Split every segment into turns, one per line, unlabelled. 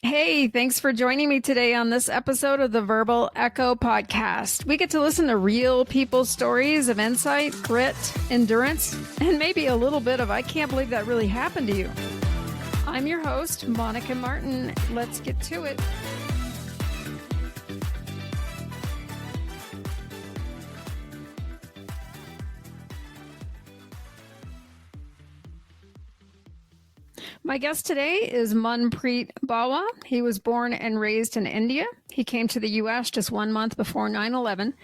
Hey, thanks for joining me today on this episode of the Verbal Echo podcast. We get to listen to real people's stories of insight, grit, endurance, and maybe a little bit of I can't believe that really happened to you. I'm your host, Monica Martin. Let's get to it. My guest today is Manpreet Bawa. He was born and raised in India. He came to the U.S. just 1 month before 9/11,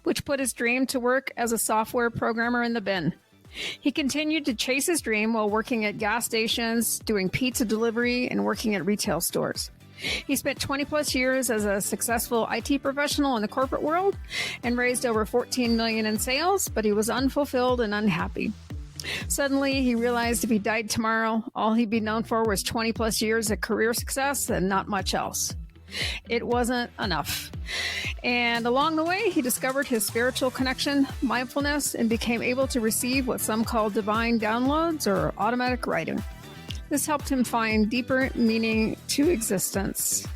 which put his dream to work as a software programmer in the bin. He continued to chase his dream while working at gas stations, doing pizza delivery, and working at retail stores. He spent 20 plus years as a successful IT professional in the corporate world and raised over $14 million in sales, but he was unfulfilled and unhappy. Suddenly, he realized if he died tomorrow, all he'd be known for was 20 plus years of career success and not much else. It wasn't enough. And along the way, he discovered his spiritual connection, mindfulness, and became able to receive what some call divine downloads or automatic writing. This helped him find deeper meaning to existence.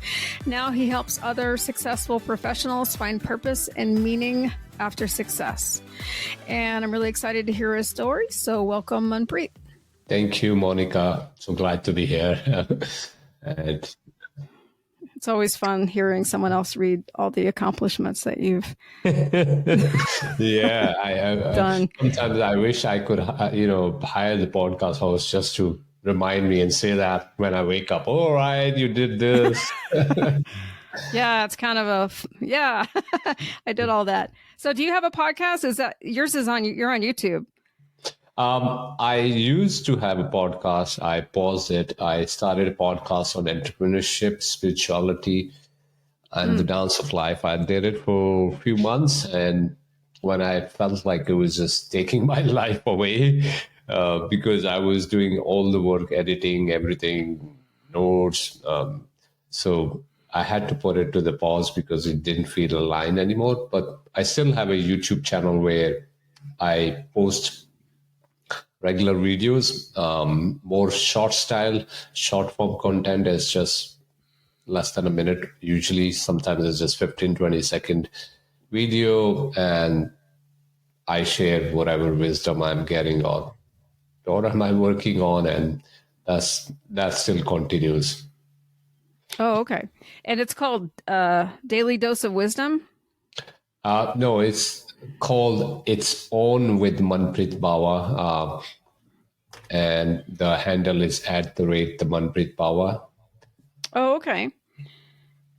Now he helps other successful professionals find purpose and meaning after success. And I'm really excited to hear his story. So welcome, Manpreet.
Thank you, Monica. So glad to be here. And
it's always fun hearing someone else read all the accomplishments that you've
done. Sometimes I wish I could, hire the podcast host just to remind me and say that when I wake up. All right, you did this.
Yeah, it's kind of I did all that. So do you have a podcast? Is that yours you're on YouTube?
I used to have a podcast. I paused it. I started a podcast on entrepreneurship, spirituality, and the dance of life. I did it for a few months. And when I felt like it was just taking my life away, because I was doing all the work, editing, everything, notes. So I had to put it to the pause because it didn't feel aligned anymore. But I still have a YouTube channel where I post regular videos, more short form content is just less than a minute. Usually, sometimes it's just 15-20 second video. And I share whatever wisdom I'm getting on what am I working on, and that still continues.
Oh, okay. And it's called Daily Dose of Wisdom?
No, it's called It's On with Manpreet Bawa. And the handle is @the Manpreet Bawa.
Oh, okay.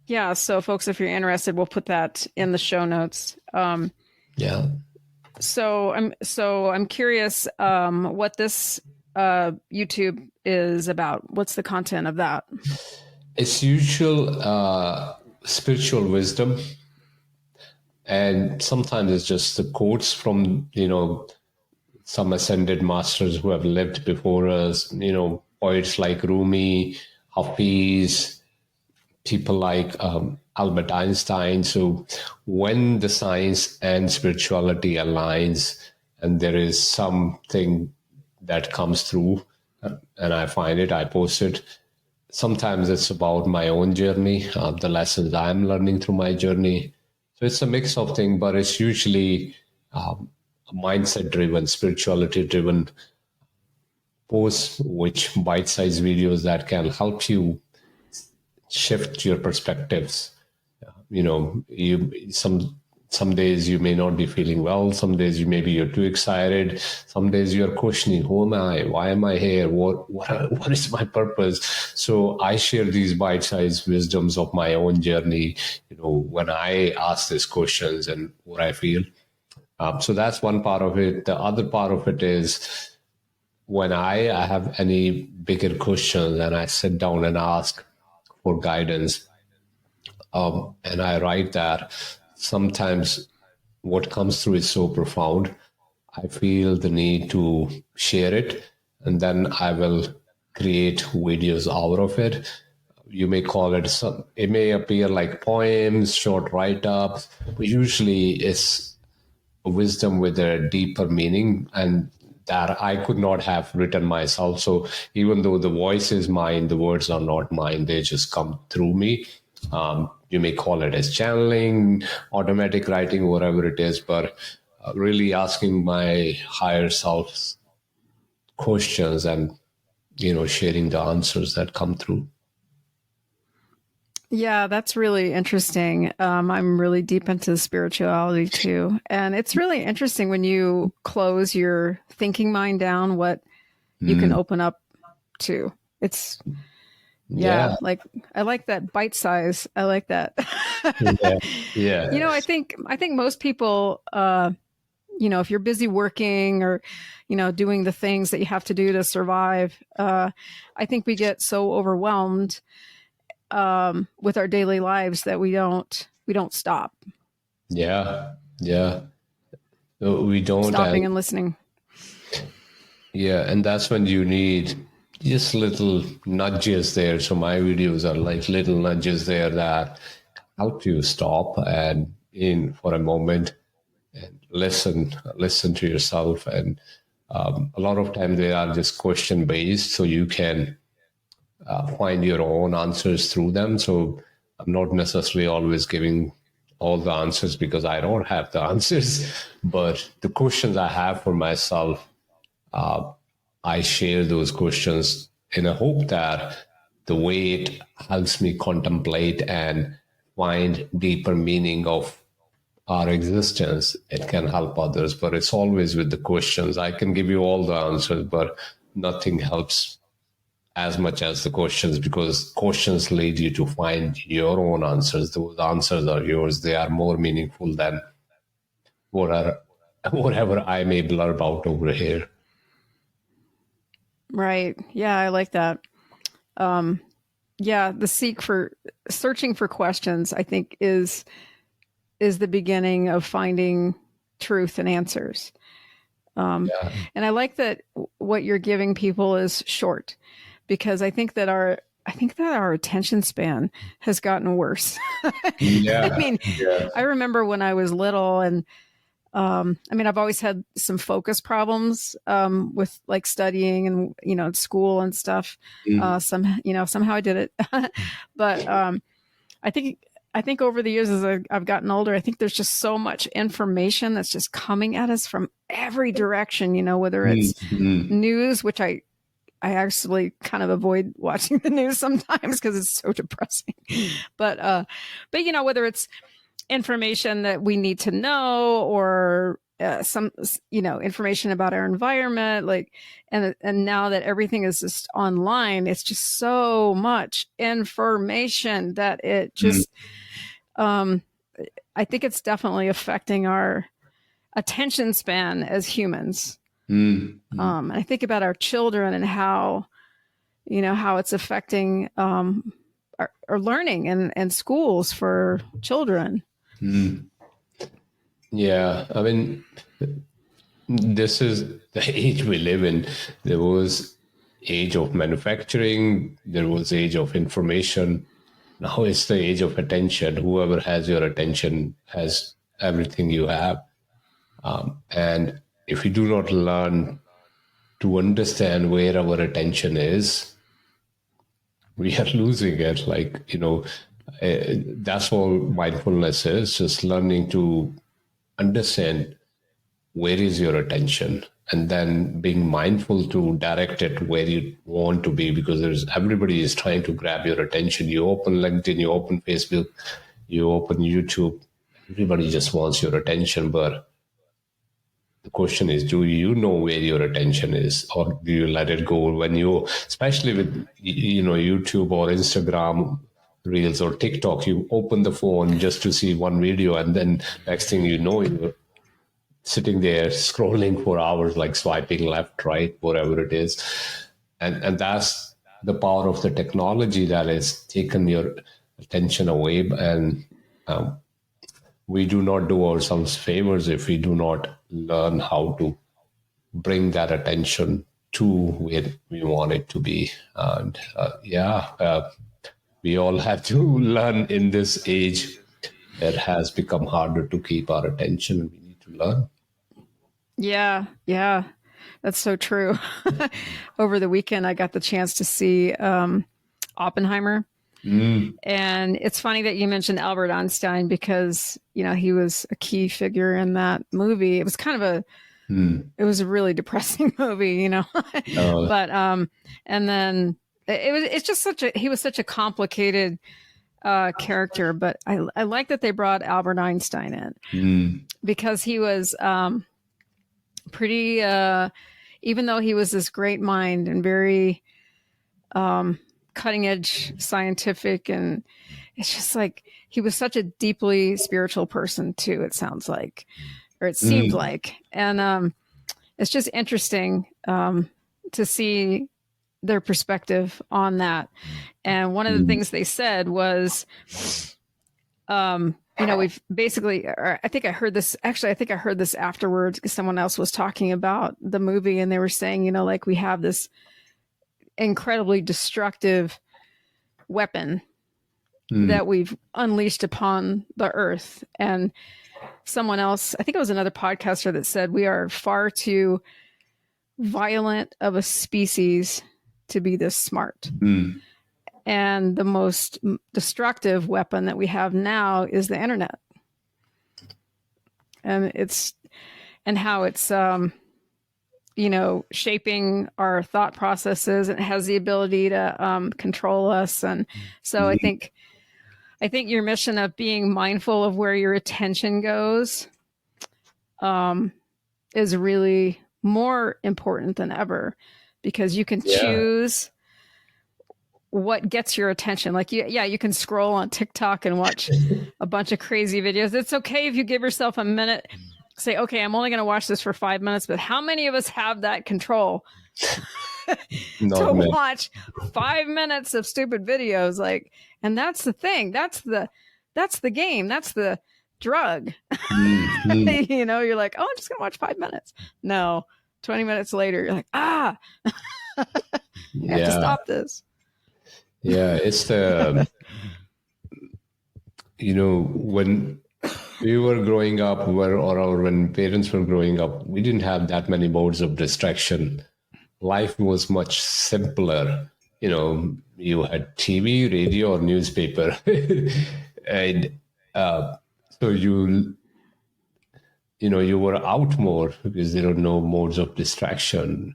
Yeah. So folks, if you're interested, we'll put that in the show notes.
Yeah.
So I'm curious what this YouTube is about. What's the content of that?
It's usual spiritual wisdom, and sometimes it's just the quotes from some ascended masters who have lived before us. Poets like Rumi, Hafiz, people like Albert Einstein. So when the science and spirituality aligns and there is something that comes through and I find it, I post it. Sometimes it's about my own journey, the lessons I'm learning through my journey. So it's a mix of things, but it's usually mindset-driven, spirituality-driven posts, which bite-sized videos that can help you shift your perspectives. Some days you may not be feeling well. Some days you're too excited. Some days you're questioning, who am I? Why am I here? What is my purpose? So I share these bite-sized wisdoms of my own journey, when I ask these questions and what I feel. So that's one part of it. The other part of it is when I have any bigger questions and I sit down and ask for guidance, and I write that. Sometimes what comes through is so profound, I feel the need to share it, and then I will create videos out of it. You may call it, it may appear like poems, short write-ups, but usually it's wisdom with a deeper meaning, and that I could not have written myself. So even though the voice is mine, the words are not mine. They just come through me. You may call it as channeling, automatic writing, whatever it is, but really asking my higher self questions and, sharing the answers that come through.
Yeah, that's really interesting. I'm really deep into spirituality too. And it's really interesting when you close your thinking mind down, what you can open up to. It's,
Yeah.
like I like that bite size. I like that.
Yeah. Yeah.
I think most people, if you're busy working or, doing the things that you have to do to survive, I think we get so overwhelmed with our daily lives that we don't stop
Yeah. Yeah. We don't.
stopping and listening.
Yeah, and that's when you need just little nudges there. So my videos are like little nudges there that help you stop and in for a moment and listen to yourself. And a lot of times they are just question based, so you can find your own answers through them. So I'm not necessarily always giving all the answers because I don't have the answers, but the questions I have for myself, I share those questions in a hope that the way it helps me contemplate and find deeper meaning of our existence, it can help others. But it's always with the questions. I can give you all the answers, but nothing helps as much as the questions, because questions lead you to find your own answers. Those answers are yours. They are more meaningful than whatever, whatever I may blurb out over here.
Right. Yeah, I like that. Yeah, the searching for questions, I think is the beginning of finding truth and answers.
Yeah.
And I like that what you're giving people is short, because I think that our attention span has gotten worse.
Yeah.
I mean,
Yeah.
I remember when I was little, and I've always had some focus problems with like studying and at school and stuff. Somehow I did it, but I think over the years as I've gotten older, I think there's just so much information that's just coming at us from every direction. Whether it's news, which I actually kind of avoid watching the news sometimes because it's so depressing. But whether it's information that we need to know or some information about our environment, like, and now that everything is just online, it's just so much information that it just I think it's definitely affecting our attention span as humans. And I think about our children and how it's affecting our learning and schools for children.
Yeah, I mean, this is the age we live in. There was age of manufacturing, there was age of information. Now it's the age of attention. Whoever has your attention has everything you have. And if we do not learn to understand where our attention is, we are losing it. Like, that's all mindfulness is, just learning to understand where is your attention and then being mindful to direct it where you want to be, because everybody is trying to grab your attention. You open LinkedIn, you open Facebook, you open YouTube, everybody just wants your attention. But the question is, do you know where your attention is, or do you let it go when you, especially with YouTube or Instagram reels or TikTok, you open the phone just to see one video, and then next thing you know, you're sitting there scrolling for hours, like swiping left, right, whatever it is. And that's the power of the technology that has taken your attention away. And we do not do ourselves favors if we do not learn how to bring that attention to where we want it to be. And we all have to learn in this age. It has become harder to keep our attention. We need to learn.
Yeah. That's so true. Over the weekend, I got the chance to see Oppenheimer. And it's funny that you mentioned Albert Einstein because, he was a key figure in that movie. It was kind of it was a really depressing movie,
Oh,
but, and then it's just he was such a complicated character, but I like that they brought Albert Einstein in because he was pretty, even though he was this great mind and very cutting edge scientific, and it's just like he was such a deeply spiritual person too, it sounds like, or it seemed like. And it's just interesting to see their perspective on that. And one of the things they said was, we've basically, or I think I heard this afterwards because someone else was talking about the movie and they were saying, like we have this incredibly destructive weapon that we've unleashed upon the earth. And someone else, I think it was another podcaster that said we are far too violent of a species to be this smart. And the most destructive weapon that we have now is the internet. And how it's shaping our thought processes, and it has the ability to control us. And so I think your mission of being mindful of where your attention goes is really more important than ever, because you can choose what gets your attention. Like you can scroll on TikTok and watch a bunch of crazy videos. It's okay if you give yourself a minute, say, okay, I'm only going to watch this for 5 minutes, but how many of us have that control to watch 5 minutes of stupid videos? Like, and that's the thing. That's the game. That's the drug. You're like, oh, I'm just going to watch 5 minutes. No, 20 minutes later, you're like, I have to stop this.
Yeah, it's the, when we were growing up, or when parents were growing up, we didn't have that many modes of distraction. Life was much simpler. You had TV, radio, or newspaper. And so you were out more because there are no modes of distraction.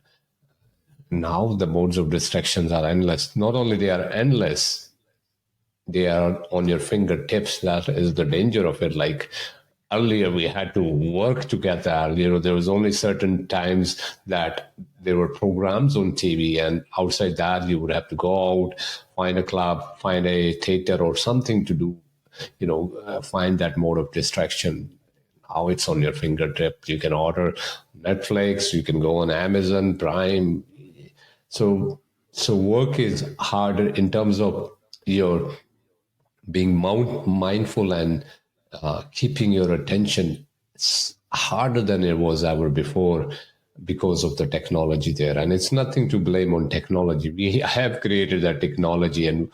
Now the modes of distractions are endless. Not only they are endless, they are on your fingertips. That is the danger of it. Like earlier, we had to work to get that. There was only certain times that there were programs on TV, and outside that, you would have to go out, find a club, find a theater or something to do, find that mode of distraction. Now it's on your fingertip. You can order Netflix, you can go on Amazon Prime. So work is harder in terms of your being mindful and keeping your attention. It's harder than it was ever before because of the technology there. And it's nothing to blame on technology. We have created that technology, and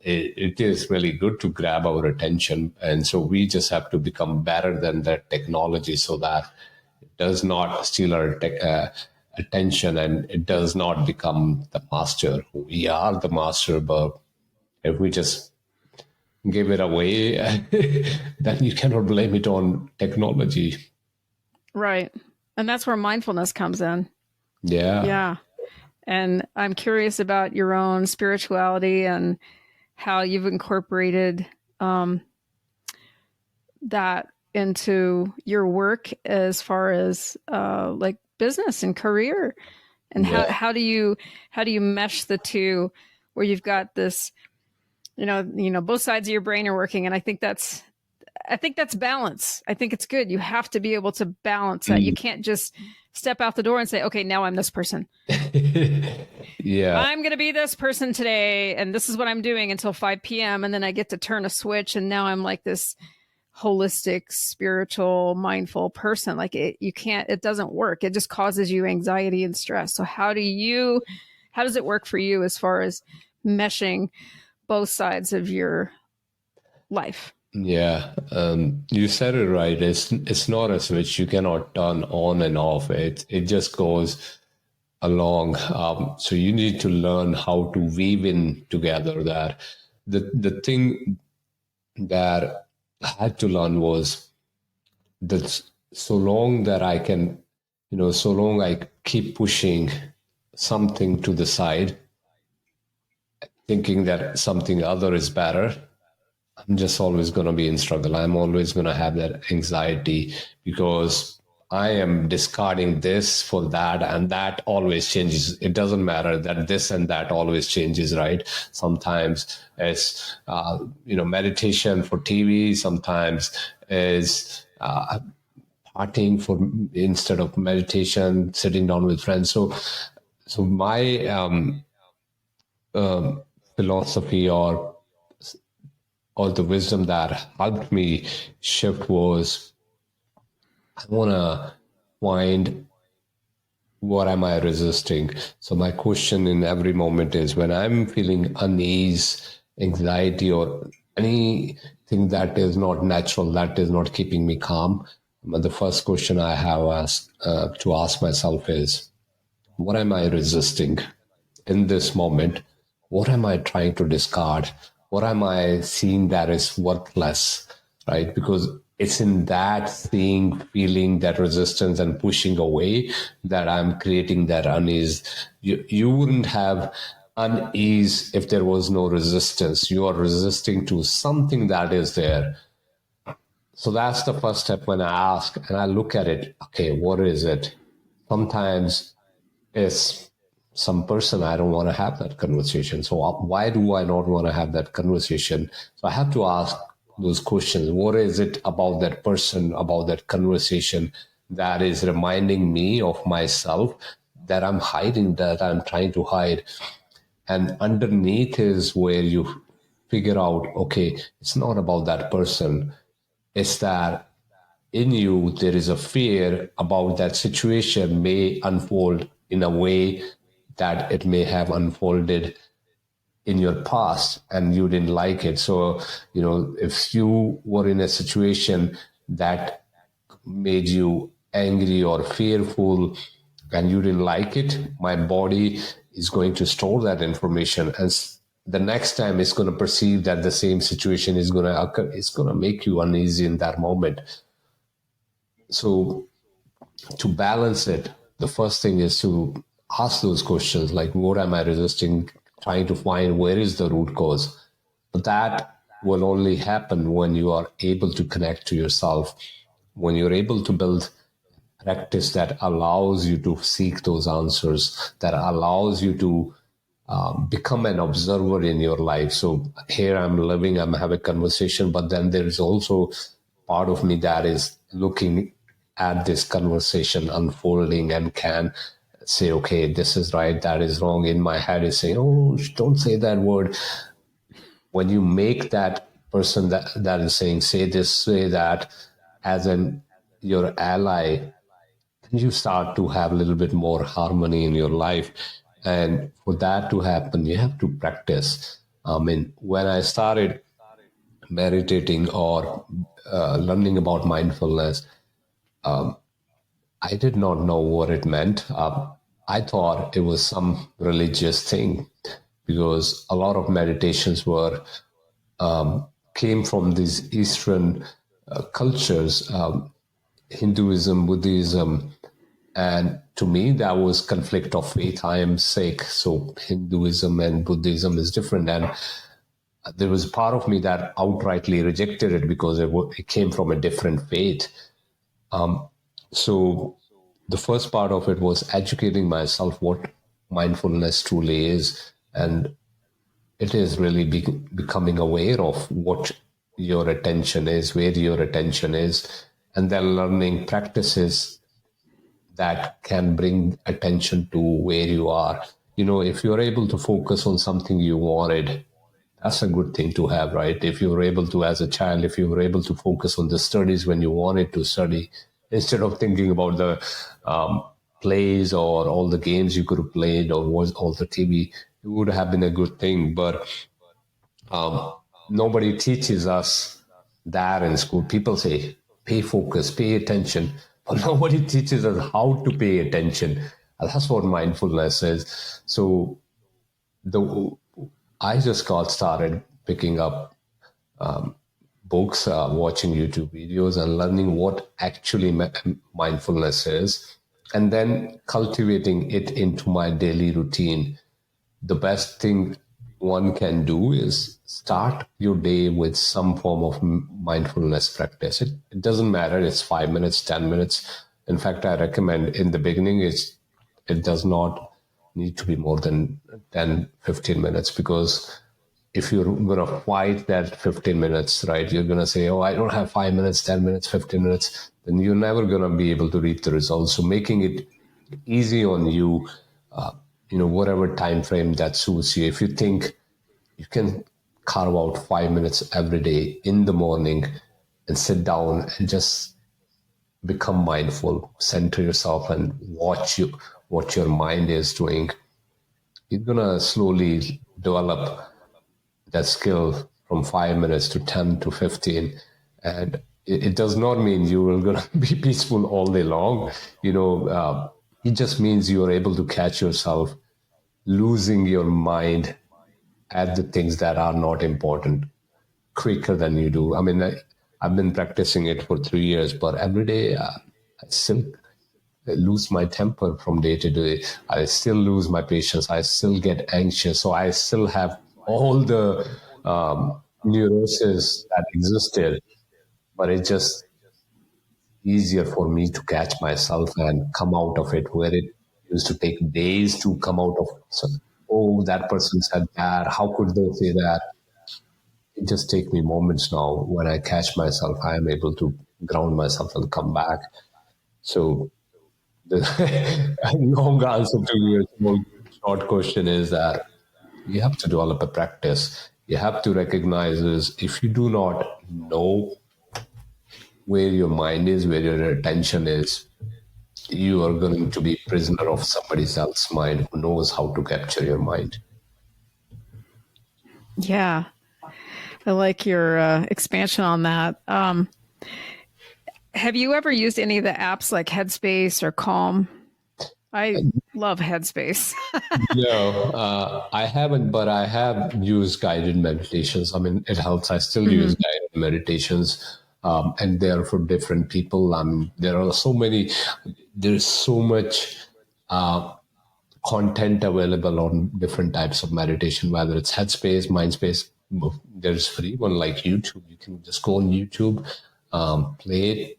it is really good to grab our attention. And so we just have to become better than that technology so that it does not steal our attention and it does not become the master. We are the master, but if we just give it away, then you cannot blame it on technology.
Right. And that's where mindfulness comes in.
Yeah.
And I'm curious about your own spirituality and how you've incorporated that into your work as far as like business and career. And how do you mesh the two where you've got this, both sides of your brain are working. And I think that's balance. I think it's good. You have to be able to balance that. You can't just step out the door and say, okay, now I'm this person.
Yeah.
I'm going to be this person today. And this is what I'm doing until 5 p.m. And then I get to turn a switch. And now I'm like this holistic, spiritual, mindful person. Like it doesn't work. It just causes you anxiety and stress. So how does it work for you as far as meshing both sides of your life?
Yeah, you said it right. It's not a switch you cannot turn on and off. It just goes along. So you need to learn how to weave in together that. The thing that I had to learn was that so long that I can, so long I keep pushing something to the side, thinking that something other is better, I'm just always going to be in struggle. I'm always going to have that anxiety because I am discarding this for that, and that always changes. It doesn't matter that this and that always changes, right? Sometimes it's meditation for TV. Sometimes is partying for instead of meditation, sitting down with friends. So my philosophy or the wisdom that helped me shift was I want to find what am I resisting. So my question in every moment is when I'm feeling unease, anxiety, or anything that is not natural, that is not keeping me calm, but the first question I have to ask myself is what am I resisting in this moment? What am I trying to discard? What am I seeing that is worthless, right? Because it's in that seeing, feeling that resistance and pushing away that I'm creating that unease. You wouldn't have unease if there was no resistance. You are resisting to something that is there. So that's the first step when I ask and I look at it. Okay, what is it? Sometimes it's some person I don't want to have that conversation. So why do I not want to have that conversation? So I have to ask those questions. What is it about that person, about that conversation that is reminding me of myself that I'm hiding, that I'm trying to hide? And underneath is where you figure out, okay, it's not about that person. It's that in you there is a fear about that situation may unfold in a way that it may have unfolded in your past and you didn't like it. So if you were in a situation that made you angry or fearful and you didn't like it, my body is going to store that information, and the next time it's going to perceive that the same situation is going to occur, it's going to make you uneasy in that moment. So to balance it, the first thing is to ask those questions like, what am I resisting? Trying to find where is the root cause. But that will only happen when you are able to connect to yourself, when you're able to build practice that allows you to seek those answers, that allows you to become an observer in your life. So here I'm living, I'm having a conversation, but then there is also part of me that is looking at this conversation unfolding and can say, okay, this is right, that is wrong. In my head is saying, oh, don't say that word. When you make that person that is saying, say this, say that, as your ally, you start to have a little bit more harmony in your life. And for that to happen, you have to practice. I mean, when I started meditating or learning about mindfulness, I did not know what it meant. I thought it was some religious thing because a lot of meditations came from these Eastern cultures, Hinduism, Buddhism, and to me that was conflict of faith. I am Sikh, so Hinduism and Buddhism is different, and there was a part of me that outrightly rejected it because it came from a different faith. So the first part of it was educating myself what mindfulness truly is. And it is really becoming aware of what your attention is, where your attention is, and then learning practices that can bring attention to where you are. If you're able to focus on something you wanted, that's a good thing to have, right? If you were able to, as a child, if you were able to focus on the studies when you wanted to study, instead of thinking about the plays or all the games you could have played or was all the TV, it would have been a good thing. But nobody teaches us that in school. People say, pay focus, pay attention, but nobody teaches us how to pay attention. And that's what mindfulness is. So the I just got started picking up books, watching YouTube videos, and learning what actually mindfulness is, and then cultivating it into my daily routine. The best thing one can do is start your day with some form of mindfulness practice. It doesn't matter, it's 5 minutes, 10 minutes. In fact, I recommend in the beginning, it does not need to be more than 10, 15 minutes, because if you're going to fight that 15 minutes, right, you're going to say, oh, I don't have 5 minutes, 10 minutes, 15 minutes, then you're never going to be able to reap the results. So making it easy on you, whatever time frame that suits you. If you think you can carve out 5 minutes every day in the morning and sit down and just become mindful, center yourself and watch what your mind is doing, you're going to slowly develop that skill from 5 minutes to 10 to 15. And it does not mean you are going to be peaceful all day long. It just means you are able to catch yourself losing your mind at the things that are not important quicker than you do. I mean, I've been practicing it for 3 years, but every day I still lose my temper from day to day. I still lose my patience. I still get anxious. So I still have all the neuroses that existed, but it's just easier for me to catch myself and come out of it, where it used to take days to come out of. So, oh, that person said that. How could they say that? It just takes me moments now. When I catch myself, I am able to ground myself and come back. So the long answer to your short question is that you have to develop a practice. You have to recognize is if you do not know where your mind is, where your attention is, you are going to be prisoner of somebody else's mind who knows how to capture your mind.
Yeah. I like your expansion on that. Have you ever used any of the apps like Headspace or Calm? I love Headspace.
No, I haven't, but I have used guided meditations. I mean, it helps. I still use guided meditations, and they're for different people. There are so many, there's so much content available on different types of meditation, whether it's Headspace, Mindspace. There's free one like YouTube. You can just go on YouTube, play it.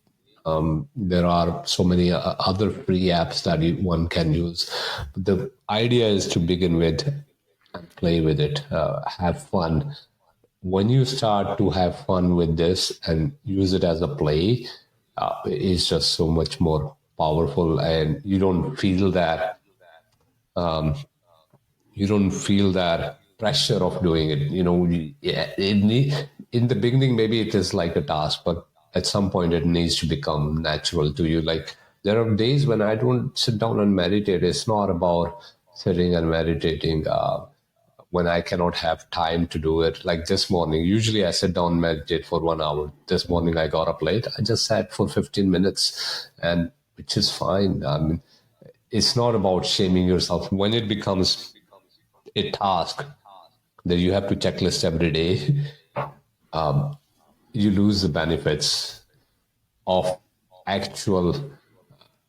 There are so many other free apps that one can use. But the idea is to begin with and play with it, have fun. When you start to have fun with this and use it as a play, it's just so much more powerful, and you don't feel that pressure of doing it. In the beginning, maybe it is like a task, but at some point it needs to become natural to you. Like there are days when I don't sit down and meditate. It's not about sitting and meditating when I cannot have time to do it. Like this morning, usually I sit down and meditate for 1 hour. This morning I got up late. I just sat for 15 minutes, and which is fine. I mean, it's not about shaming yourself. When it becomes a task that you have to checklist every day, you lose the benefits of actual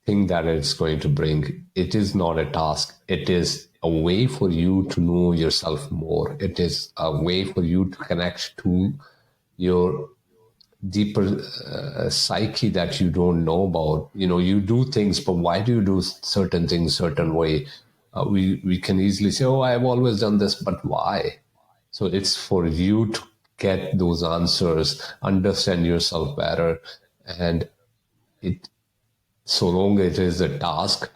thing that it's going to bring. It is not a task. It is a way for you to know yourself more. It is a way for you to connect to your deeper psyche that you don't know about. You do things, but why do you do certain things certain way? We can easily say, oh, I've always done this, but why? So it's for you to get those answers, understand yourself better, and it so long it is a task,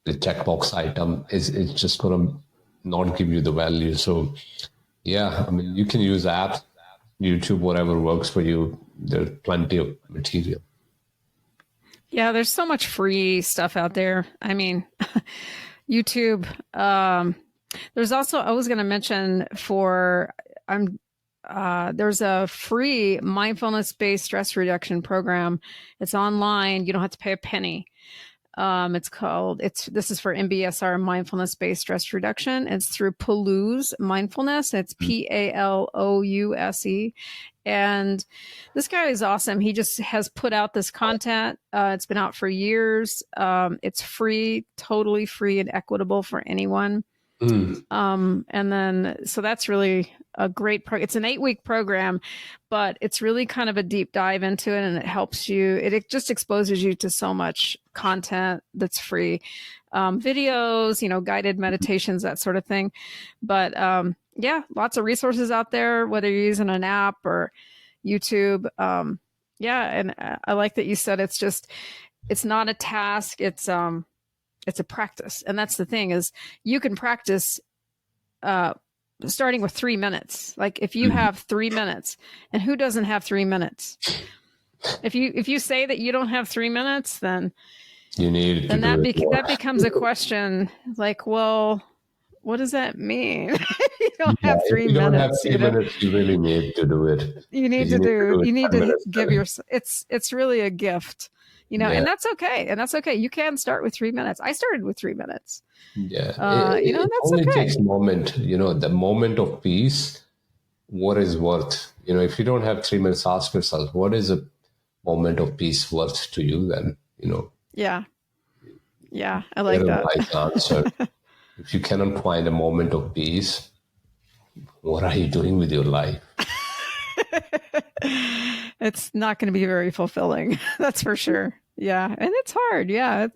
the checkbox item it's just gonna not give you the value. So yeah, I mean, you can use apps, YouTube, whatever works for you. There's plenty of material.
Yeah, there's so much free stuff out there. I mean, YouTube. There's also, I was going to mention I'm there's a free mindfulness-based stress reduction program. It's online. You don't have to pay a penny. This is for MBSR, mindfulness-based stress reduction. It's through Palouse Mindfulness. It's Palouse. And this guy is awesome. He just has put out this content. It's been out for years. It's free, totally free and equitable for anyone. And then, so that's really a great it's an 8-week program, but it's really kind of a deep dive into it, and it helps you. It just exposes you to so much content that's free, videos, guided meditations, that sort of thing. But yeah, lots of resources out there, whether you're using an app or YouTube. Yeah, and I like that you said it's not a task. It's a practice. And that's the thing, is you can practice starting with 3 minutes. Like if you have 3 minutes, and who doesn't have 3 minutes? If you say that you don't have 3 minutes, then that becomes a question. Like, well, what does that mean? You don't have 3 minutes.
You don't have 3 minutes. You really need to do it.
You need to give yourself. It's really a gift. And that's okay. You can start with 3 minutes. I started with 3 minutes.
Yeah. It
that's
only
okay.
takes a moment, the moment of peace. What is worth, if you don't have 3 minutes, ask yourself, what is a moment of peace worth to you then,
Yeah. Yeah. I like that.
Answer. If you cannot find a moment of peace, what are you doing with your life?
It's not going to be very fulfilling. That's for sure. Yeah. And it's hard. Yeah.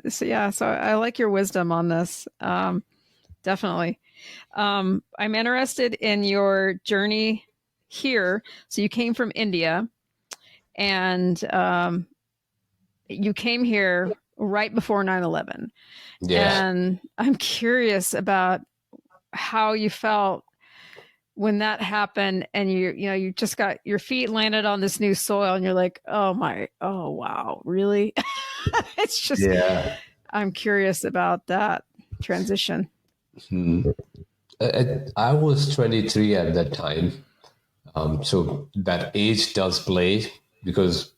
So I like your wisdom on this. Definitely. I'm interested in your journey here. So you came from India, and you came here right before 9/11.
Yeah.
And I'm curious about how you felt when that happened, and you just got your feet landed on this new soil, and you're like, oh wow, really? It's just, I'm curious about that transition.
I was 23 at that time. So that age does play, because,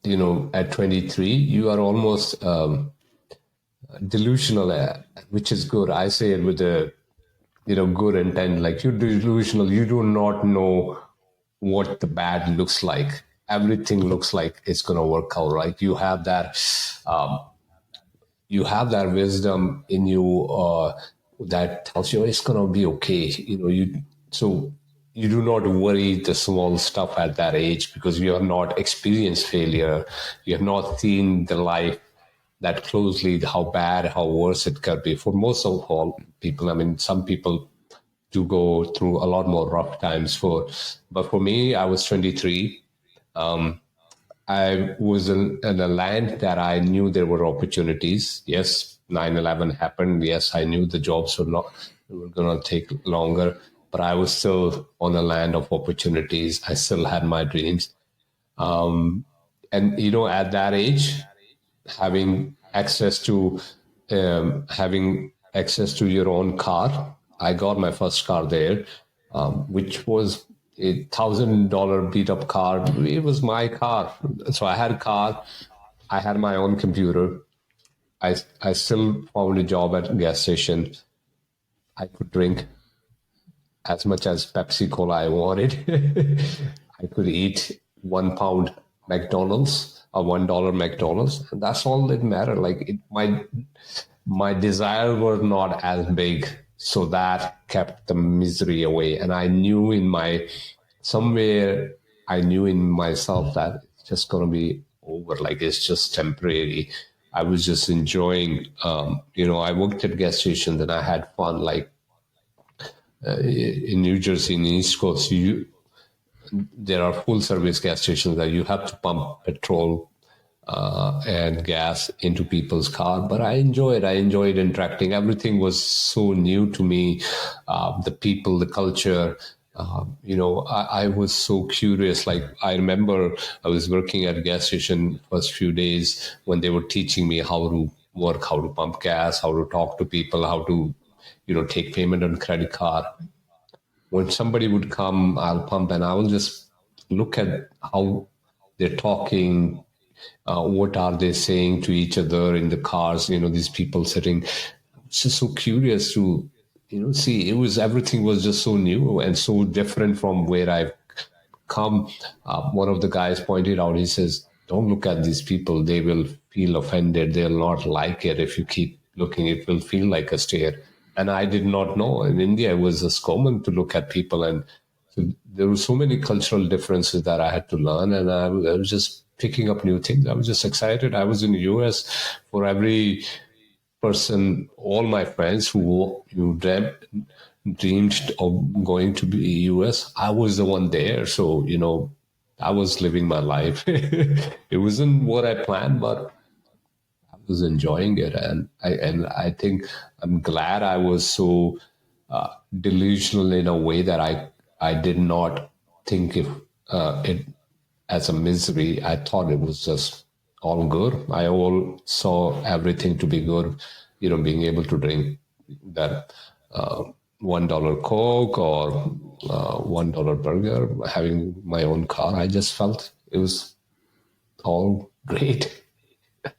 at 23, you are almost delusional, which is good. I say it with a good intent. Like, you're delusional. You do not know what the bad looks like. Everything looks like it's going to work out, right? You have that wisdom in you that tells you it's going to be okay. So you do not worry the small stuff at that age, because you have not experienced failure. You have not seen the life that closely, how bad, how worse it could be for most of all people. I mean, some people do go through a lot more rough times but for me, I was 23. I was in a land that I knew there were opportunities. Yes, 9/11 happened. Yes, I knew the jobs were going to take longer, but I was still on a land of opportunities. I still had my dreams. And, at that age, having access to your own car. I got my first car there, which was a $1,000 beat up car. It was my car. So I had a car. I had my own computer. I still found a job at a gas station. I could drink as much as Pepsi Cola I wanted. I could eat £1 McDonald's or $1 McDonald's. And that's all that mattered. Like, my desire were not as big. So that kept the misery away. And I knew somewhere I knew in myself that it's just going to be over. Like, it's just temporary. I was just enjoying, I worked at gas stations and I had fun. Like, in New Jersey, in the East Coast, there are full service gas stations that you have to pump petrol and gas into people's car. But I enjoyed interacting. Everything was so new to me. The people, the culture, I was so curious. Like, I remember I was working at a gas station first few days when they were teaching me how to work, how to pump gas, how to talk to people, how to, take payment on credit card. when somebody would come, I'll pump and I will just look at how they're talking, what are they saying to each other in the cars, these people sitting. It's just so curious to, see. Everything was just so new and so different from where I've come. One of the guys pointed out, he says, don't look at these people. They will feel offended. They'll not like it. If you keep looking, it will feel like a stare. And I did not know. In India, it was just common to look at people. And so there were so many cultural differences that I had to learn. And I was just picking up new things. I was just excited. I was in the US. For every person, all my friends who dreamed of going to be US, I was the one there. So, I was living my life. It wasn't what I planned, but I was enjoying it. And I think I'm glad I was so delusional in a way that I did not think it as a misery. I thought it was just all good. I all saw everything to be good, being able to drink that $1 Coke or $1 burger, having my own car. I just felt it was all great.
I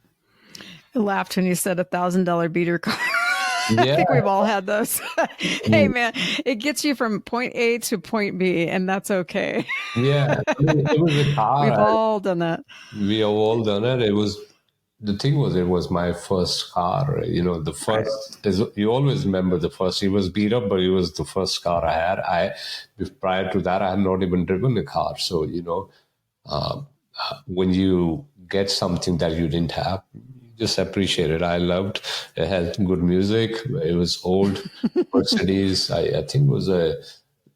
laughed when you said $1,000 beater car. I
Yeah.
think we've all had those. Hey, man, it gets you from point A to point B, and that's okay.
Yeah. I mean, it was a car.
We've all done that.
We have all done it. The thing was, it was my first car. The first is, you always remember the first. It was beat up, but it was the first car I had. Prior to that, I had not even driven a car. So, when you get something that you didn't have, you just appreciate it. I loved it. Had good music. It was old Mercedes. I think it was a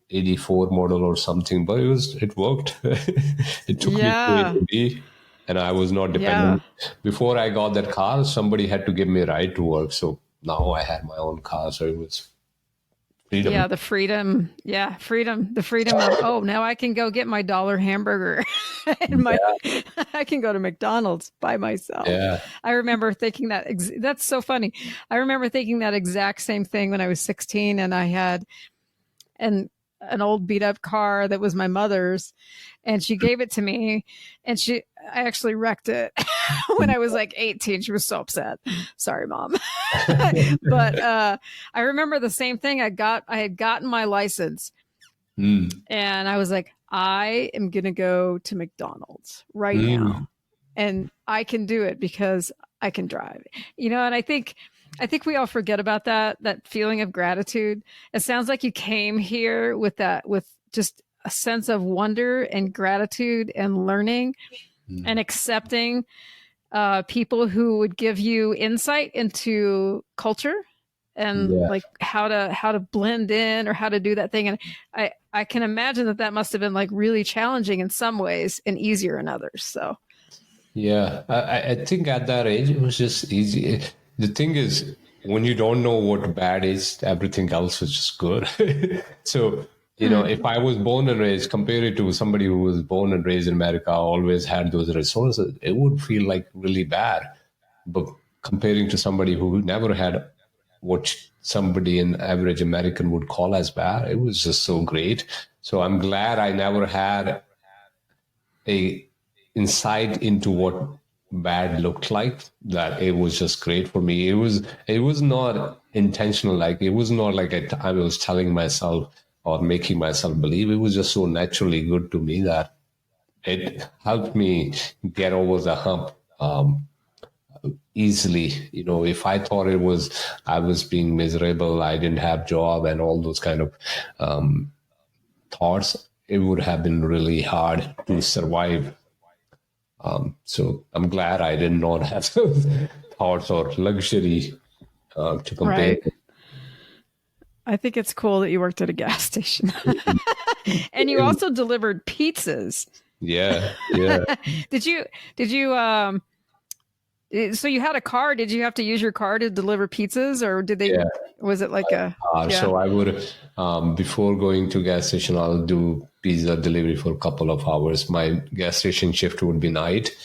84 model or something, but it worked. It took me to A to B, and I was not dependent. Before I got that car, somebody had to give me a ride to work. So now I had my own car. So it was freedom.
Yeah, the freedom. Yeah, freedom. The freedom of, now I can go get my $1 hamburger and I can go to McDonald's by myself.
Yeah.
I remember thinking that, that's so funny. I remember thinking that exact same thing when I was 16 and I had an old beat up car that was my mother's, and she gave it to me, and I actually wrecked it when I was like 18. She was so upset. Sorry, Mom. But I remember the same thing. I had gotten my license, and I was like, I am gonna go to McDonald's right now, and I can do it because I can drive. And I think we all forget about that feeling of gratitude. It sounds like you came here with just a sense of wonder and gratitude and learning and accepting people who would give you insight into culture and like how to blend in or how to do that thing. And I can imagine that must have been like really challenging in some ways and easier in others. So.
Yeah, I think at that age, it was just easy. The thing is, when you don't know what bad is, everything else is just good. So, if I was born and raised, compared to somebody who was born and raised in America, always had those resources, it would feel like really bad. But comparing to somebody who never had what somebody in average American would call as bad, it was just so great. So I'm glad I never had a insight into what bad looked like. That it was just great for me. It was not intentional. Like it was not like I was telling myself or making myself believe. It was just so naturally good to me that it helped me get over the hump easily. If I thought I was being miserable, I didn't have job and all those kind of thoughts, it would have been really hard to survive. So I'm glad I did not have those thoughts or luxury to compare.
Right. I think it's cool that you worked at a gas station and you also delivered pizzas.
Yeah.
Did you, so you had a car, did you have to use your car to deliver pizzas or was it like
So I would, before going to gas station, I'll do pizza delivery for a couple of hours. My gas station shift would be night.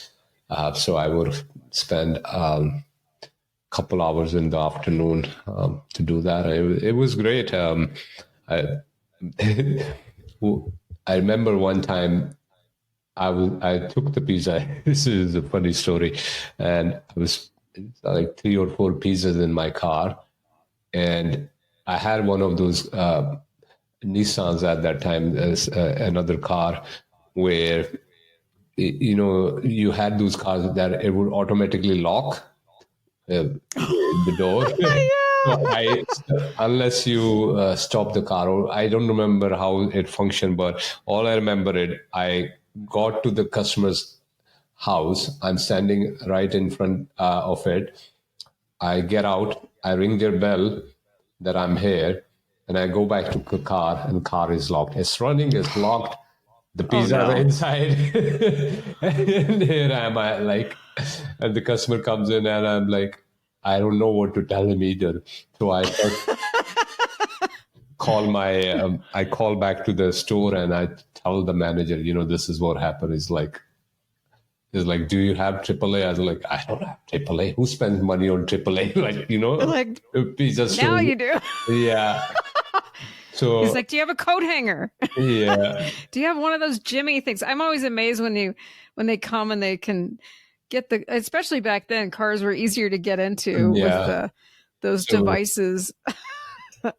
So I would spend couple hours in the afternoon to do that. It was great. I remember one time I took the pizza. This is a funny story, and I was like 3 or 4 pizzas in my car, and I had one of those Nissans at that time as another car where you had those cars that it would automatically lock the door. So
Yeah.
unless you stop the car, or I don't remember how it functioned, but all I remember I got to the customer's house. I'm standing right in front of it. I get out, I ring their bell that I'm here, and I go back to the car, and the car is locked. It's running, it's locked. The
Oh
pizzas are
no.
inside. And here am I, like, and the customer comes in, and I'm like, I don't know what to tell him either. So I first I call back to the store, and I tell the manager, this is what happened. He's like, do you have AAA? I was like, I don't have AAA. Who spends money on AAA? Like,
Like,
a pizza
now
store.
you do.
Yeah.
He's
So,
like, do you have a coat hanger?
yeah.
Do you have one of those Jimmy things? I'm always amazed when they come and they can get especially back then, cars were easier to get into with
Yeah.
those
So,
devices.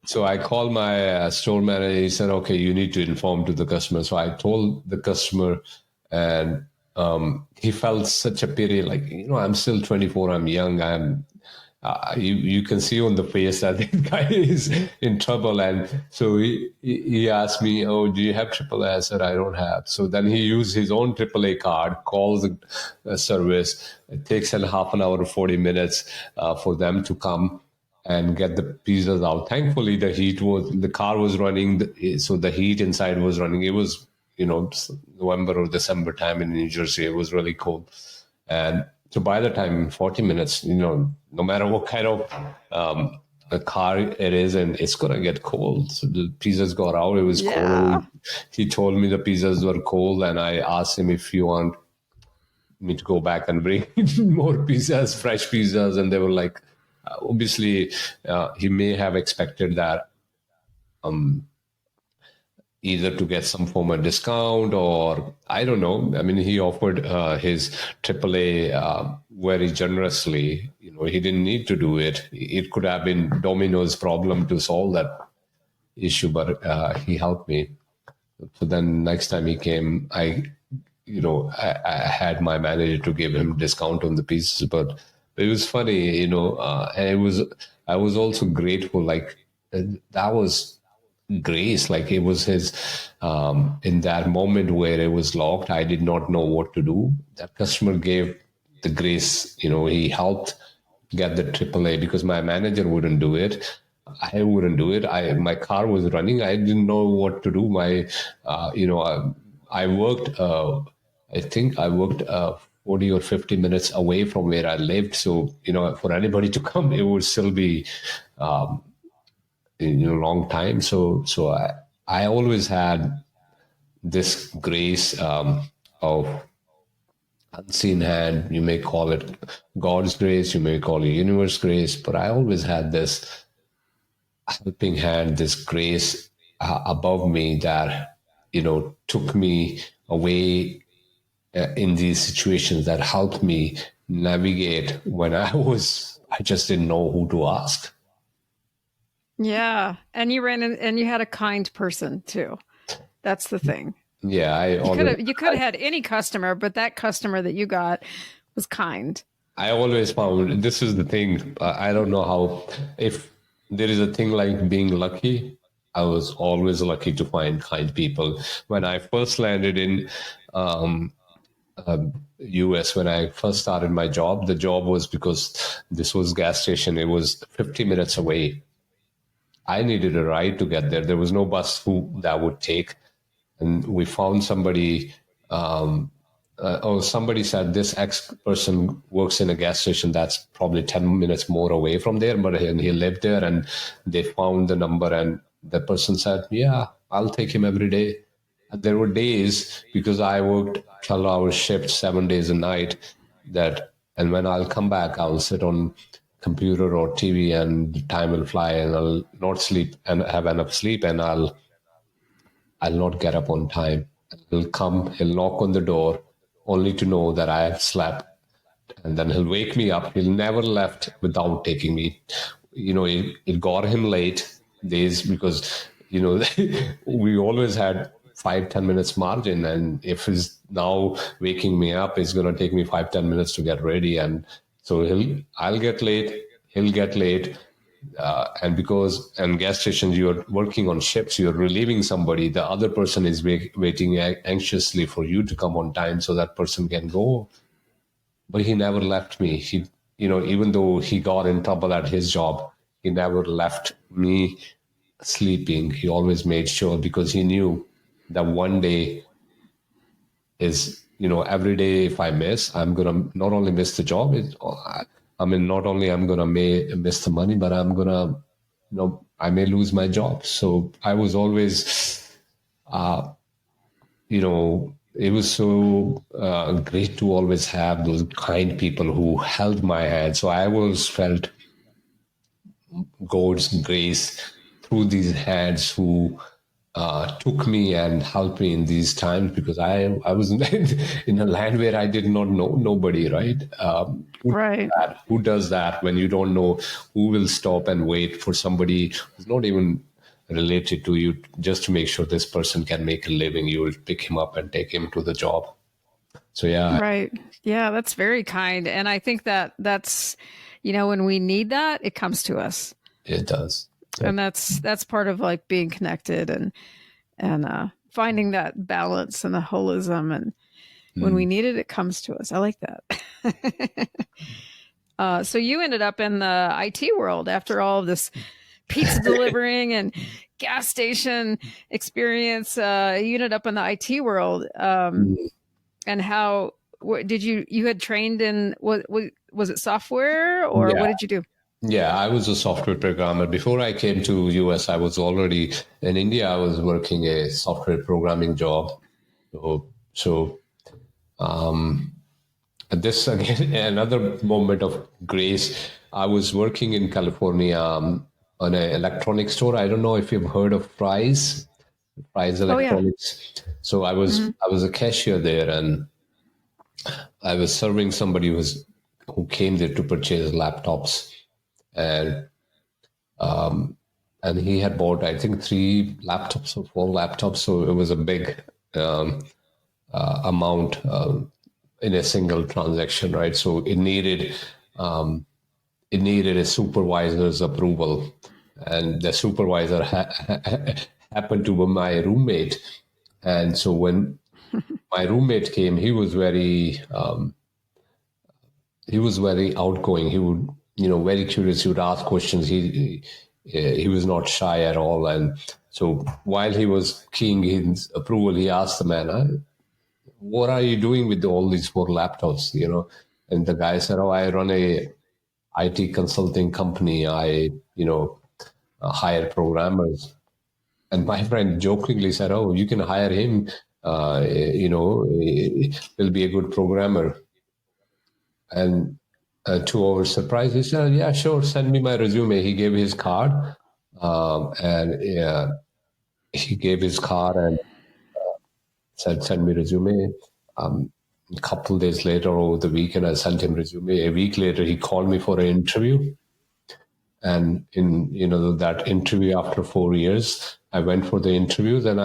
so I called my store manager. He said, okay, you need to inform to the customer. So I told the customer, and he felt such a pity. Like, I'm still 24. I'm young. You can see on the face that the guy is in trouble. And so he asked me, oh, do you have AAA? I said, I don't have. So then he used his own AAA card, calls the service. It takes a half an hour, 40 minutes for them to come and get the pizzas out. Thankfully, the car was running, so the heat inside was running. It was, November or December time in New Jersey. It was really cold. And so by the time, 40 minutes, no matter what kind of a car it is, and it's going to get cold. So the pizzas got out. It was
Yeah.
cold. He told me the pizzas were cold, and I asked him if you want me to go back and bring more pizzas, fresh pizzas. And they were like, obviously, he may have expected that either to get some form of discount, or I don't know. I mean, he offered his AAA very generously. He didn't need to do it. It could have been Domino's problem to solve that issue, but he helped me. So then next time he came, I had my manager to give him discount on the pieces, but it was funny, and I was also grateful. Like, that was grace. Like, it was his, in that moment where it was locked, I did not know what to do. That customer gave the grace, he helped get the AAA because my manager wouldn't do it. I wouldn't do it. My car was running. I didn't know what to do. I worked. I think I worked 40 or 50 minutes away from where I lived. So for anybody to come, it would still be long time. So I always had this grace of unseen hand. You may call it God's grace, you may call it universe grace, but I always had this helping hand, this grace above me that took me away in these situations, that helped me navigate when I just didn't know who to ask.
Yeah. And you had a kind person too. That's the thing.
Yeah,
You could have had any customer, but that customer that you got was kind.
I always found, this is the thing. I don't know how, if there is a thing like being lucky. I was always lucky to find kind people. When I first landed in US, when I first started my job, the job was, because this was gas station, it was 50 minutes away. I needed a ride to get there. There was no bus that would take. And we found somebody, somebody said this X person works in a gas station that's probably 10 minutes more away from there, but he lived there, and they found the number, and the person said, yeah, I'll take him every day. And there were days, because I worked 12-hour shifts, 7 days a night, and when I'll come back, I'll sit on computer or TV, and time will fly, and I'll not sleep and have enough sleep, and I'll I'll not get up on time. He'll come, he'll knock on the door, only to know that I have slept, and then he'll wake me up. He'll never left without taking me. It got him late days because we always had 5-10 minutes margin, and if he's now waking me up, it's going to take me 5-10 minutes to get ready, and so I'll get late, he'll get late. And because on gas stations you're working on ships, you're relieving somebody, the other person is waiting anxiously for you to come on time so that person can go. But he never left me. Even though he got in trouble at his job, he never left me sleeping. He always made sure, because he knew that one day is, every day if I miss, I'm going to not only miss the job, not only I'm going to miss the money, but I'm going to, I may lose my job. So I was always, it was so great to always have those kind people who held my hand. So I always felt God's grace through these hands who took me and helped me in these times, because I was in a land where I did not know nobody, right?
Right.
Who does that when you don't know who will stop and wait for somebody who's not even related to you, just to make sure this person can make a living? You will pick him up and take him to the job. So yeah.
Right. Yeah, that's very kind. And I think that's, when we need that, it comes to us.
It does.
And that's part of like being connected and finding that balance and the holism. And when we need it, it comes to us. I like that. So you ended up in the IT world after all of this pizza delivering and gas station experience. You ended up in the IT world. And how did you had trained in, was it software, or what did you do?
Yeah, I was a software programmer. Before I came to US, I was already in India. I was working a software programming job. So this again, another moment of grace. I was working in California on an electronics store. I don't know if you've heard of Fry's Electronics. Oh, yeah. So I was a cashier there, and I was serving somebody who came there to purchase laptops. And he had bought, I think, 3 laptops or 4 laptops. So it was a big amount in a single transaction, right? So it needed a supervisor's approval, and the supervisor happened to be my roommate. And so when my roommate came, he was very outgoing. He would, very curious. He would ask questions. He was not shy at all. And so while he was keying his approval, he asked the man, "What are you doing with all these 4 laptops?" And the guy said, "Oh, I run a IT consulting company. I hire programmers." And my friend jokingly said, "Oh, you can hire him. He'll be a good programmer." And to our surprise, he said, "Yeah, sure, send me my resume." He gave his card, and said, "Send me resume." A couple of days later, over the weekend, I sent him resume. A week later, he called me for an interview. And in that interview, after 4 years, I went for the interviews, and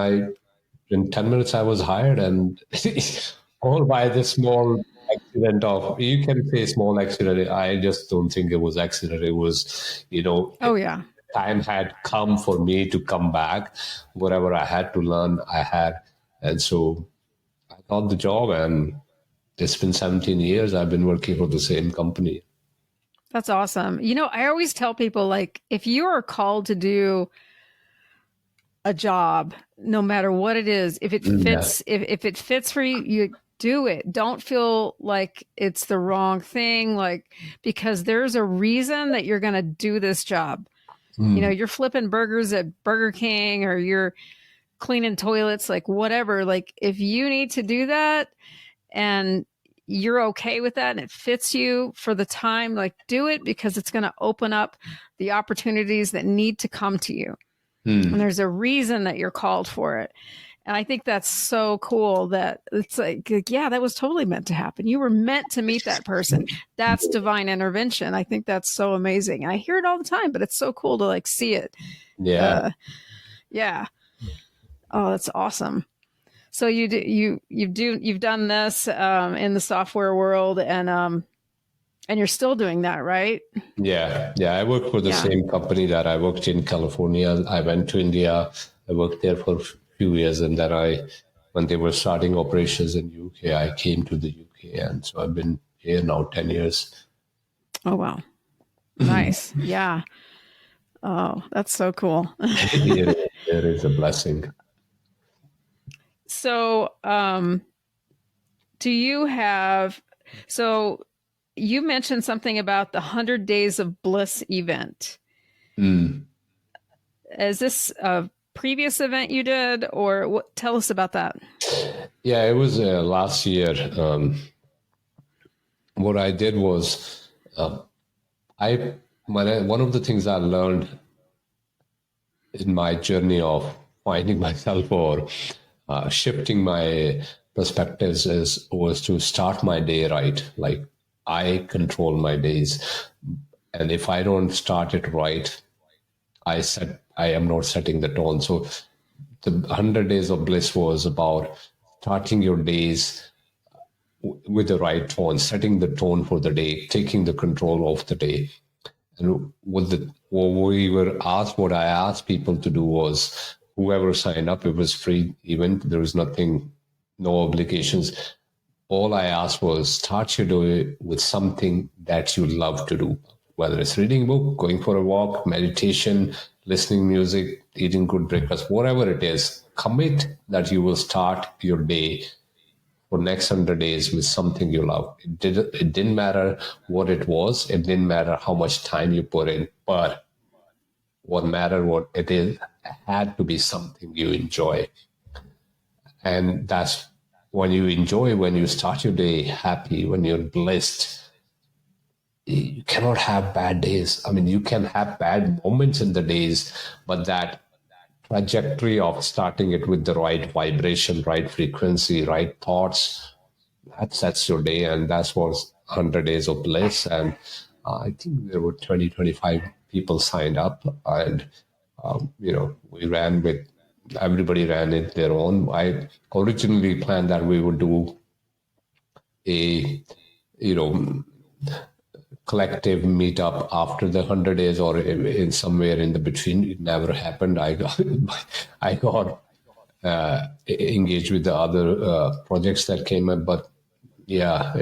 in 10 minutes I was hired, and all by this small accident of, you can say small accident. I just don't think it was accident. It was,
oh yeah,
time had come for me to come back. Whatever I had to learn, I had. And so I got the job, and it's been 17 years I've been working for the same company.
That's awesome. I always tell people, like, if you are called to do a job, no matter what it is, if it fits, if it fits for you, you do it. Don't feel like it's the wrong thing, like, because there's a reason that you're going to do this job. You're flipping burgers at Burger King, or you're cleaning toilets, like whatever. Like, if you need to do that and you're okay with that and it fits you for the time, like, do it, because it's going to open up the opportunities that need to come to you. And there's a reason that you're called for it. And I think that's so cool that it's like, yeah, that was totally meant to happen. You were meant to meet that person. That's divine intervention. I think that's so amazing. I hear it all the time, but it's so cool to like see it.
Yeah.
Yeah. Oh, that's awesome. So you've done this in the software world, and you're still doing that, right?
Yeah. I work for the same company that I worked in California. I went to India. I worked there for a few years, and then when they were starting operations in UK, I came to the UK, and so I've been here now 10 years.
Oh wow, nice. Yeah. Oh, that's so cool.
It is a blessing.
So, do you have? So, you mentioned something about the 100 Days of Bliss event. Is this a previous event you did, or what? Tell us about that.
Yeah, it was last year. What I did was, one of the things I learned in my journey of finding myself or shifting my perspectives was to start my day right. Like, I control my days, and if I don't start it right, I am not setting the tone. So the 100 Days of Bliss was about starting your days with the right tone, setting the tone for the day, taking the control of the day. And what I asked people to do was, whoever signed up, it was free event. There was no obligations. All I asked was, start your day with something that you love to do, whether it's reading a book, going for a walk, meditation, listening music, eating good breakfast, whatever it is. Commit that you will start your day for next 100 days with something you love. It didn't matter what it was. It didn't matter how much time you put in, but what it is, had to be something you enjoy. And that's when you enjoy, when you start your day happy, when you're blessed, you cannot have bad days. I mean, you can have bad moments in the days, but that trajectory of starting it with the right vibration, right frequency, right thoughts, that sets your day. And that's was 100 Days of Bliss. And I think there were 25 people signed up, and everybody ran it their own. I originally planned that we would do a collective meetup after the 100 days, or in somewhere in the between. It never happened. I got engaged with the other projects that came up, but yeah,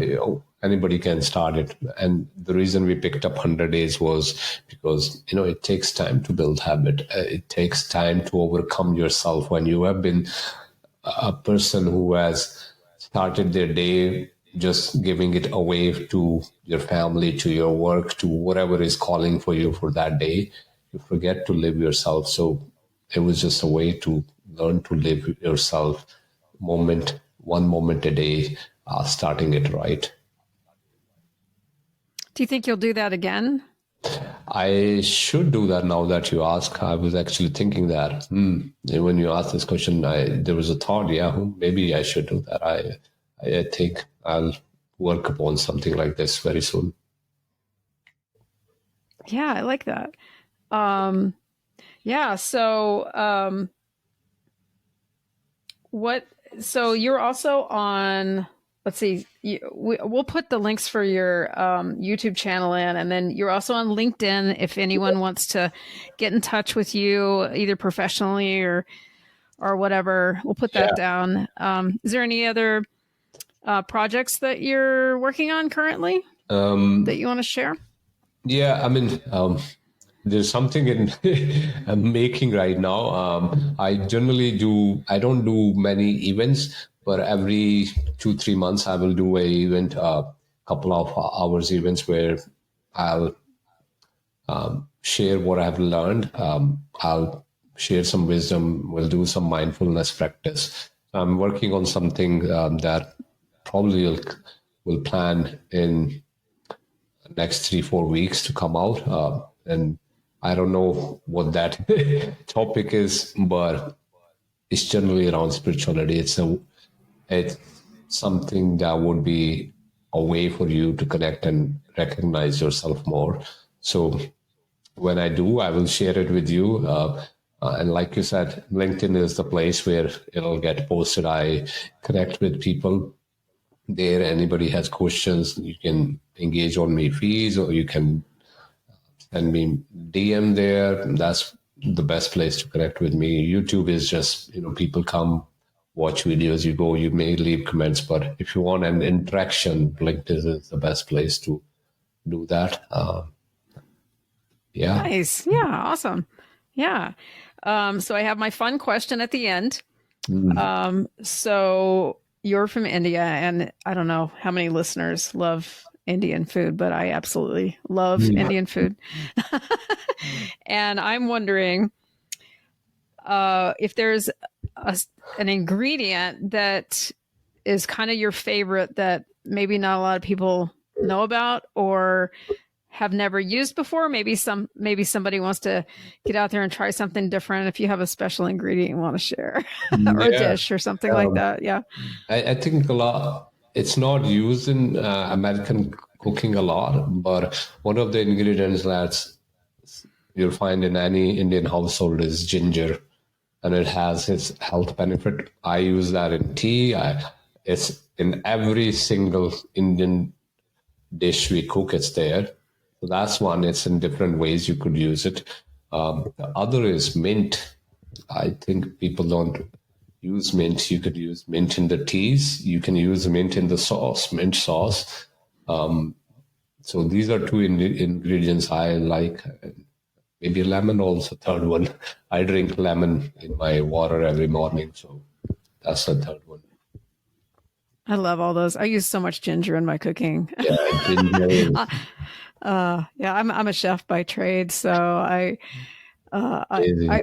anybody can start it. And the reason we picked up 100 days was because, it takes time to build habit. It takes time to overcome yourself. When you have been a person who has started their day just giving it away to your family, to your work, to whatever is calling for you for that day, you forget to live yourself. So it was just a way to learn to live yourself one moment a day, starting it right.
Do you think you'll do that again?
I should do that now that you ask. I was actually thinking that when you asked this question, there was a thought, maybe I should do that. I think I'll work upon something like this very soon.
Yeah, I like that. Yeah. So, so you're also on, let's see, we'll put the links for your YouTube channel in, and then you're also on LinkedIn if anyone wants to get in touch with you, either professionally or whatever. We'll put that down. Is there any other projects that you're working on currently that you want to share?
Yeah, I mean, there's something I'm making right now. I don't do many events, but every 2-3 months I will do a event, a couple of hours events where I'll share what I've learned. I'll share some wisdom. We'll do some mindfulness practice. I'm working on something that probably will plan in the next 3-4 weeks to come out. And I don't know what that topic is, but it's generally around spirituality. It's something that would be a way for you to connect and recognize yourself more. So when I do, I will share it with you. And like you said, LinkedIn is the place where it'll get posted. I connect with people there. Anybody has questions, you can engage on my feeds, or you can send me DM there. That's the best place to connect with me. YouTube is just, people come watch videos, you go, you may leave comments, but if you want an interaction, LinkedIn is the best place to do that. Yeah.
Nice. Yeah. Awesome. Yeah. So I have my fun question at the end. So you're from India, and I don't know how many listeners love Indian food, but I absolutely love Indian food. And I'm wondering if there's an ingredient that is kind of your favorite that maybe not a lot of people know about or have never used before. Maybe somebody wants to get out there and try something different. If you have a special ingredient you want to share, or a dish or something like that. Yeah.
I think it's not used in American cooking a lot, but one of the ingredients that you'll find in any Indian household is ginger, and it has its health benefit. I use that in tea. It's in every single Indian dish we cook, it's there. So that's one. It's in different ways you could use it. The other is mint. I think people don't use mint. You could use mint in the teas. You can use mint in the sauce, mint sauce. So these are two ingredients I like. Maybe lemon also, third one. I drink lemon in my water every morning. So that's the third one.
I love all those. I use so much ginger in my cooking.
Yeah, ginger.
Yeah, I'm a chef by trade, so I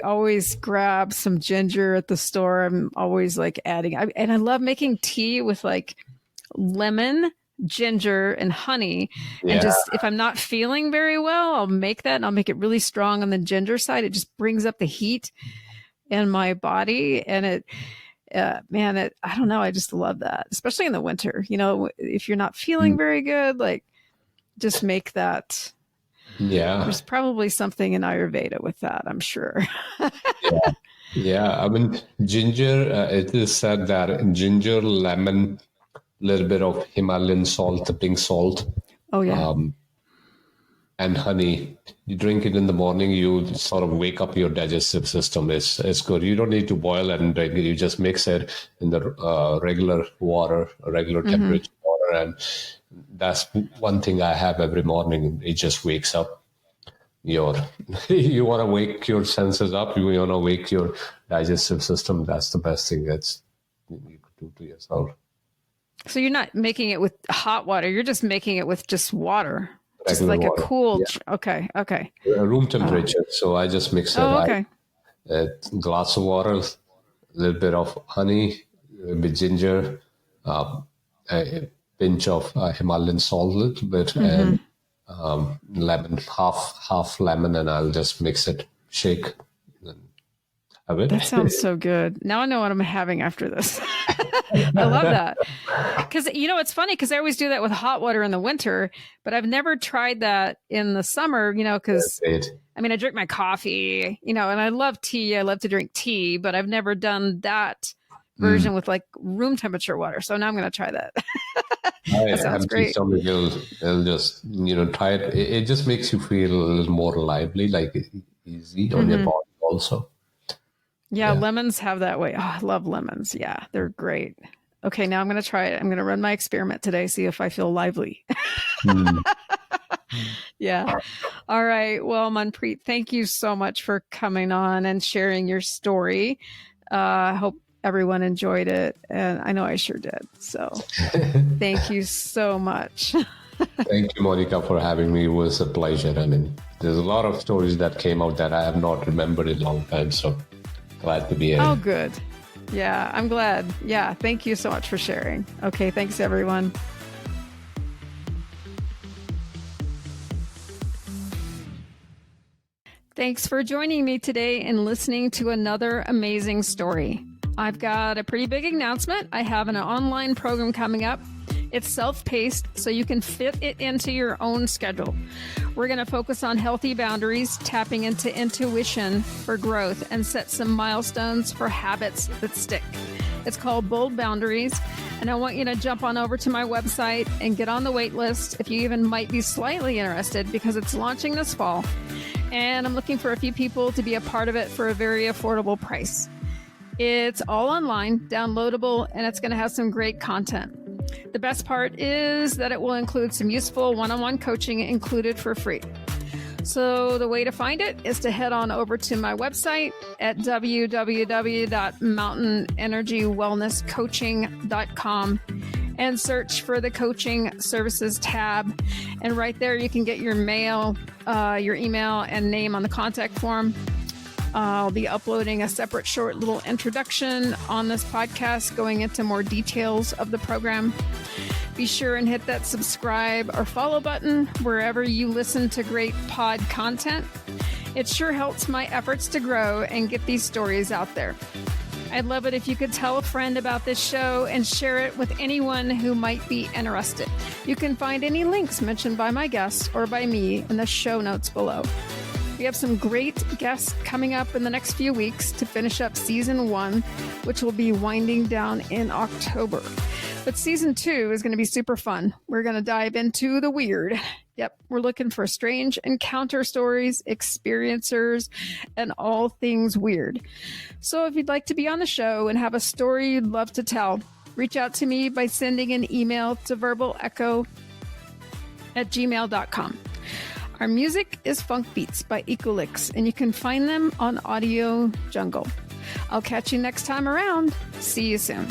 always grab some ginger at the store. I'm always like adding, and I love making tea with like lemon, ginger, and honey.
Yeah.
And just if I'm not feeling very well, I'll make that, and I'll make it really strong on the ginger side. It just brings up the heat in my body, and it. Man, I don't know. I just love that, especially in the winter. If you're not feeling very good, like just make that.
Yeah.
There's probably something in Ayurveda with that, I'm sure.
Yeah. I mean, ginger, it is said that ginger, lemon, a little bit of Himalayan salt, the pink salt.
Oh, yeah.
And honey. You drink it in the morning, you sort of wake up your digestive system. It's good. You don't need to boil it and drink it. You just mix it in the regular water, regular temperature water. And that's one thing I have every morning. It just wakes up you want to wake your senses up. You want to wake your digestive system. That's the best thing you could do to yourself.
So you're not making it with hot water. You're just making it with just water. Just
Regular
like
water.
a cool.
Yeah.
Okay.
Room temperature. So I just mix it.
Okay.
A glass of water, a little bit of honey, a bit ginger, a pinch of Himalayan salt, a little bit, and lemon, half lemon, and I'll just mix it, shake, and have it.
That sounds so good. Now I know what I'm having after this. I love that. Because, it's funny because I always do that with hot water in the winter, but I've never tried that in the summer, because, I drink my coffee, and I love tea. I love to drink tea, but I've never done that version with like room temperature water. So now I'm going to try that. That sounds great.
Stomach, it'll just, try it. It just makes you feel a little more lively, like easy on your body also.
Yeah, lemons have that way. Oh, I love lemons. Yeah, they're great. Okay, now I'm going to try it. I'm going to run my experiment today, see if I feel lively. Yeah. All right. Well, Manpreet, thank you so much for coming on and sharing your story. I hope everyone enjoyed it, and I know I sure did. So thank you so much.
Thank you, Monica, for having me. It was a pleasure. There's a lot of stories that came out that I have not remembered in a long time. So glad to be here.
Oh, good. Yeah, I'm glad. Yeah, thank you so much for sharing. Okay, thanks, everyone. Thanks for joining me today and listening to another amazing story. I've got a pretty big announcement. I have an online program coming up. It's self-paced, so you can fit it into your own schedule. We're going to focus on healthy boundaries, tapping into intuition for growth, and set some milestones for habits that stick. It's called Bold Boundaries, and I want you to jump on over to my website and get on the wait list if you even might be slightly interested, because it's launching this fall. And I'm looking for a few people to be a part of it for a very affordable price. It's all online, downloadable, and it's going to have some great content. The best part is that it will include some useful one-on-one coaching included for free. So the way to find it is to head on over to my website at www.mountain-energy-wellness-coaching.com and search for the coaching services tab. And right there, you can get your mail, your email, and name on the contact form. I'll be uploading a separate short little introduction on this podcast going into more details of the program. Be sure and hit that subscribe or follow button wherever you listen to great pod content. It sure helps my efforts to grow and get these stories out there. I'd love it if you could tell a friend about this show and share it with anyone who might be interested. You can find any links mentioned by my guests or by me in the show notes below. We have some great guests coming up in the next few weeks to finish up season 1, which will be winding down in October. But season 2 is going to be super fun. We're going to dive into the weird. Yep, we're looking for strange encounter stories, experiencers, and all things weird. So if you'd like to be on the show and have a story you'd love to tell, reach out to me by sending an email to verbalecho@gmail.com. Our music is Funk Beats by Ecolix, and you can find them on Audio Jungle. I'll catch you next time around. See you soon.